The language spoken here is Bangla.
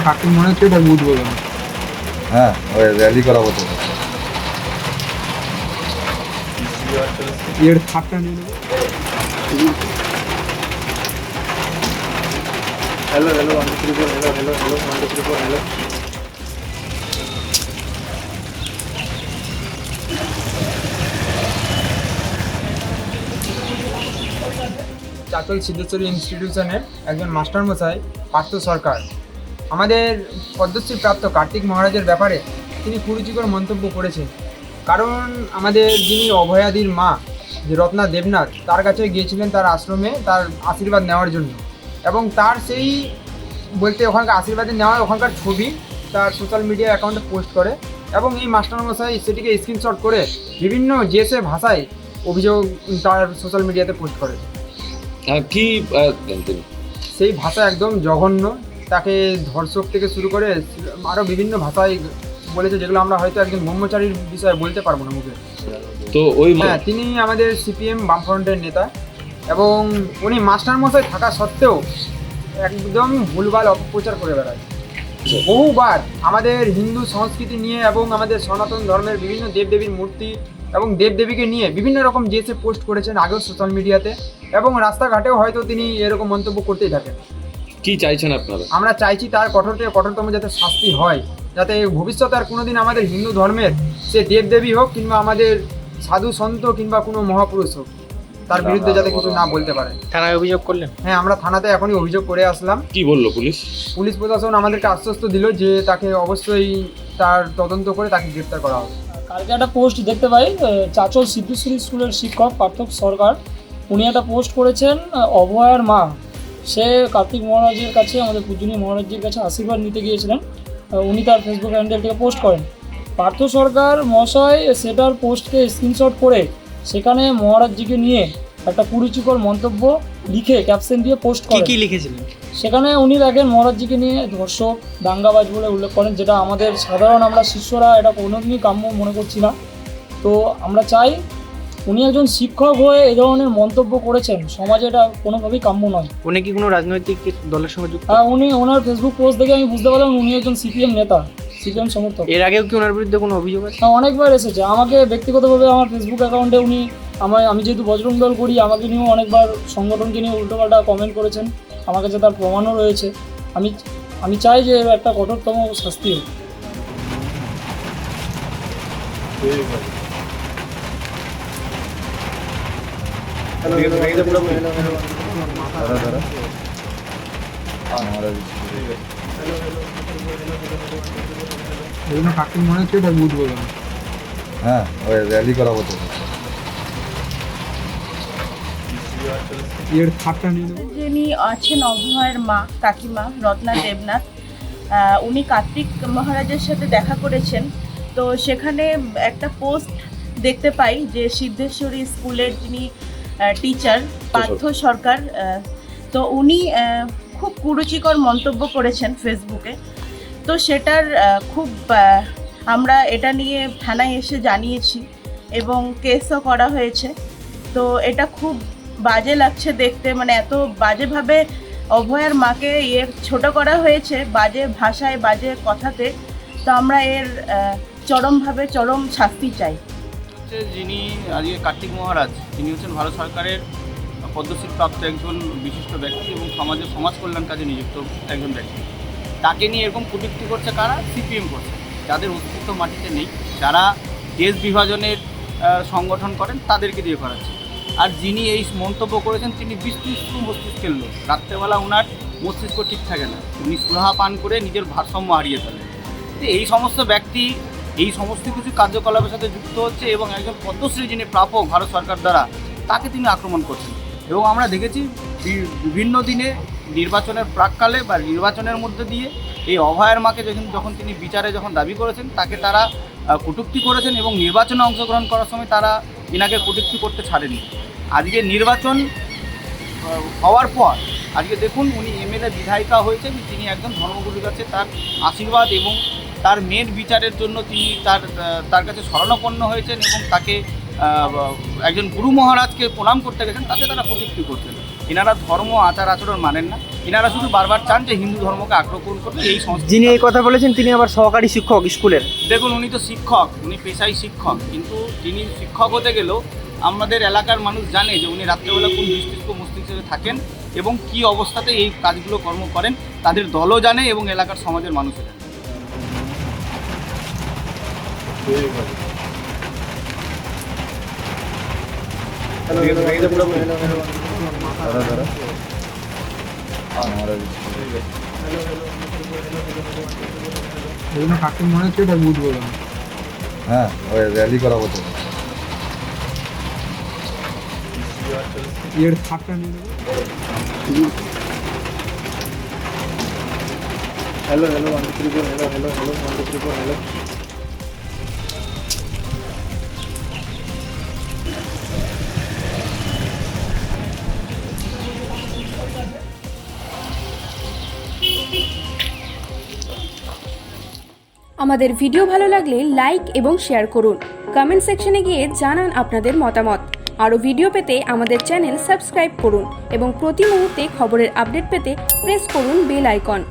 কাকে মনে হচ্ছে এটা বুঝবো না। হ্যাঁ, ওই র্যালি করা হতো। এর খাটটা নিয়ে নেবো। Hello 1 2 3 4 hello 1 2 3 4 hello. Chachal Siddheshwari ইনস্টিটিউশনের একজন মাস্টারমশাই পার্থ সরকার আমাদের পদ্মশ্রী প্রাপ্ত কার্তিক মহারাজের ব্যাপারে তিনি কুরুচিকর মন্তব্য করেছেন। কারণ আমাদের যিনি অভয়াদির মা যে রত্না দেবনাথ, তার কাছে গিয়েছিলেন তার আশ্রমে তার আশীর্বাদ নেওয়ার জন্য, এবং তার সেই বলতে ওখানকার আশীর্বাদে নেওয়া ওখানকার ছবি তার সোশ্যাল মিডিয়া অ্যাকাউন্টে পোস্ট করে, এবং এই মাস্টারমশাই সেটিকে স্ক্রিনশট করে বিভিন্ন যে ভাষায় অভিযোগ তার সোশ্যাল মিডিয়াতে পোস্ট করে। কি সেই ভাষা একদম জঘন্য, তাকে ধর্ষক থেকে শুরু করে আরও বিভিন্ন ভাষায় বলেছে, যেগুলো আমরা হয়তো একজন ব্রহ্মচারীর বিষয়ে বলতে পারবো না মুখে। তো ওই হ্যাঁ, তিনি আমাদের সিপিএম বামফ্রন্টের নেতা, এবং উনি মাস্টারমশাই থাকা সত্ত্বেও একদম ভুলভাল অপপ্রচার করে বেড়ায়। বহুবার আমাদের হিন্দু সংস্কৃতি নিয়ে এবং আমাদের সনাতন ধর্মের বিভিন্ন দেবদেবীর মূর্তি এবং দেবদেবীকে নিয়ে বিভিন্ন রকম পোস্ট করেছেন আগেও সোশ্যাল মিডিয়াতে, এবং রাস্তাঘাটেও হয়তো তিনি এরকম মন্তব্য করতেই থাকেন। কি চাইছেন আপনারা? আমরা চাইছি তার কঠোর থেকে কঠোরতম যাতে শাস্তি হয়, যাতে ভবিষ্যতে আর কোনোদিন আমাদের হিন্দু ধর্মের সে দেবদেবী হোক কিংবা আমাদের সাধু সন্ত কিংবা কোনো মহাপুরুষ হোক, তার বিরুদ্ধে যাতে কিছু না বলতে পারে। থানায় অভিযোগ করলেন? হ্যাঁ, আমরা থানাতে এখনই অভিযোগ করে আসলাম। কি বললো পুলিশ? পুলিশ প্রশাসন আমাদেরকে আশ্বস্ত দিল যে তাকে অবশ্যই তার তদন্ত করে তাকে গ্রেপ্তার করা হবে। কালকে একটা পোস্ট দেখতে পাই, চাচল সিদ্ধেশ্বরী স্কুলের শিক্ষক পার্থ সরকার উনি একটা পোস্ট করেছেন, অভয়ার মা সে কার্তিক মহারাজের কাছে, আমাদের পূজনীয় মহারাজের কাছে আশীর্বাদ নিতে গিয়েছিলেন, উনি তার ফেসবুক হ্যান্ডেল থেকে পোস্ট করেন। পার্থ সরকার মহাশয় সেটার পোস্টকে স্ক্রিনশট করে সেখানে মহারাজজিকে নিয়ে একটা কুরুচিকর মন্তব্য লিখে ক্যাপশন দিয়ে পোস্ট করেন। কি লিখেছিলেন? সেখানে উনি দেখেন মহারাজজিকে নিয়ে ধর্ষক, দাঙ্গাবাজ বলে উল্লেখ করেন, যেটা আমাদের সাধারণ আমরা শিষ্যরা এটা কোনোদিনই কাম্য মনে করছি না। তো আমরা চাই, উনি একজন শিক্ষক হয়ে এই ধরনের মন্তব্য করেছেন, সমাজে এটা কোনোভাবেই কাম্য নয়। উনি কি কোনো রাজনৈতিক দলের সঙ্গে যুক্ত? হ্যাঁ, উনি ওনার ফেসবুক পোস্ট দেখে আমি বুঝতে পারলাম উনি একজন সিপিএম নেতা, সিপিএম সমর্থক। এর আগেও কি ওনার বিরুদ্ধে কোনো অভিযোগ আছে? হ্যাঁ, অনেকবার এসেছে আমাকে ব্যক্তিগতভাবে আমার ফেসবুক অ্যাকাউন্টে উনি আমি যেহেতু বজরং দল করি, আমাকে নিয়েও অনেকবার সংগঠনকে নিয়ে উল্টোপাল্টা কমেন্ট করেছেন, আমার কাছে তার প্রমাণও রয়েছে। আমি চাই যে এর একটা কঠোরতম শাস্তি হোক। কাকে মনে হচ্ছে এটা বুঝবো না। হ্যাঁ, ওই র্যালি করা হতো। এর খাটটা নিয়ে নেবো। যিনি আছেন অভয়ের মা কাকিমা রত্না দেবনাথ, উনি কার্তিক মহারাজের সাথে দেখা করেছেন। তো সেখানে একটা পোস্ট দেখতে পাই যে সিদ্ধেশ্বরী স্কুলের যিনি টিচার পার্থ সরকার, তো উনি খুব কুরুচিকর মন্তব্য করেছেন ফেসবুকে। তো সেটার খুব আমরা এটা নিয়ে থানায় এসে জানিয়েছি এবং কেসও করা হয়েছে। তো এটা খুব বাজে লাগছে দেখতে, মানে এত বাজেভাবে অভয়ার মাকে ছোট করা হয়েছে, বাজে ভাষায় বাজে কথাতে। তো আমরা এর চরম শাস্তি চাই। যিনি আজকে কার্তিক মহারাজ, তিনি হচ্ছেন ভারত সরকারের পদ্মশ্রী প্রাপ্ত একজন বিশিষ্ট ব্যক্তি এবং সমাজ কল্যাণ কাজে নিযুক্ত একজন ব্যক্তি। তাকে নিয়ে এরকম কটূক্তি করছে কারা? সিপিএম করছে, যাদের অস্তিত্ব মাটিতে নেই, যারা দেশ বিভাজনের সংগঠন করেন তাদেরকে দিয়ে করাচ্ছে। আর যিনি এই মন্তব্য করেছেন তিনি বিস্তৃত মস্তিষ্কের লোক। রাত্রেবেলা ওনার মস্তিষ্ক ঠিক থাকে না, উনি সুরাহা পান করে নিজের ভারসাম্য হারিয়ে ফেলেন। তো এই সমস্ত ব্যক্তি এই সমস্ত কিছু কার্যকলাপের সাথে যুক্ত হচ্ছে এবং একজন পদ্মশ্রী যিনি প্রাপক ভারত সরকার দ্বারা, তাকে তিনি আক্রমণ করছেন। এবং আমরা দেখেছি বিভিন্ন দিনে নির্বাচনের প্রাককালে বা নির্বাচনের মধ্যে দিয়ে এই অভয়ের মাকে যখন তিনি বিচারে দাবি করেছেন, তাকে তারা কটূক্তি করেছেন এবং নির্বাচনে অংশগ্রহণ করার সময় তারা এনাকে কটূক্তি করতে ছাড়েনি। আজকে নির্বাচন হওয়ার পর আজকে দেখুন উনি এমএলএ বিধায়িকা হয়েছেন, তিনি একজন ধর্মগুরুর কাছে তার আশীর্বাদ এবং তার মেয়ের বিচারের জন্য তিনি তার কাছে শরণাপন্ন হয়েছেন এবং তাকে একজন গুরু মহারাজকে প্রণাম করতে গেছেন, তাতে তারা কটূক্তি করছেন। এনারা ধর্ম আচার আচরণ মানেন না, এনারা শুধু বারবার চান যে হিন্দু ধর্মকে আক্রমণ করবে। এই যিনি এই কথা বলেছেন তিনি আবার সহকারী শিক্ষক স্কুলের। দেখুন, উনি তো শিক্ষক, উনি পেশায় শিক্ষক, কিন্তু তিনি শিক্ষক হতে গেলেও আমাদের এলাকার মানুষ জানে যে উনি রাত্রেবেলা কোন মস্তিষ্কে থাকেন এবং কি অবস্থাতে এই কাজগুলো কর্ম করেন, তাদের দলও জানে এবং এলাকার সমাজের মানুষও জানে। এগুলো কার্তিক মনে হচ্ছে এটা বুঝবো না। হ্যাঁ, ওই র্যালি করাবো তো। এর থাকটা নিয়ে নেবো। Hello 1 2 3 4 hello 1 2 3 4 hello. আমাদের ভিডিও ভালো লাগলে লাইক এবং শেয়ার করুন। কমেন্ট সেকশনে গিয়ে জানান আপনাদের মতামত। আরও ভিডিও পেতে আমাদের চ্যানেল সাবস্ক্রাইব করুন এবং প্রতি মুহূর্তে খবরের আপডেট পেতে প্রেস করুন বেল আইকন।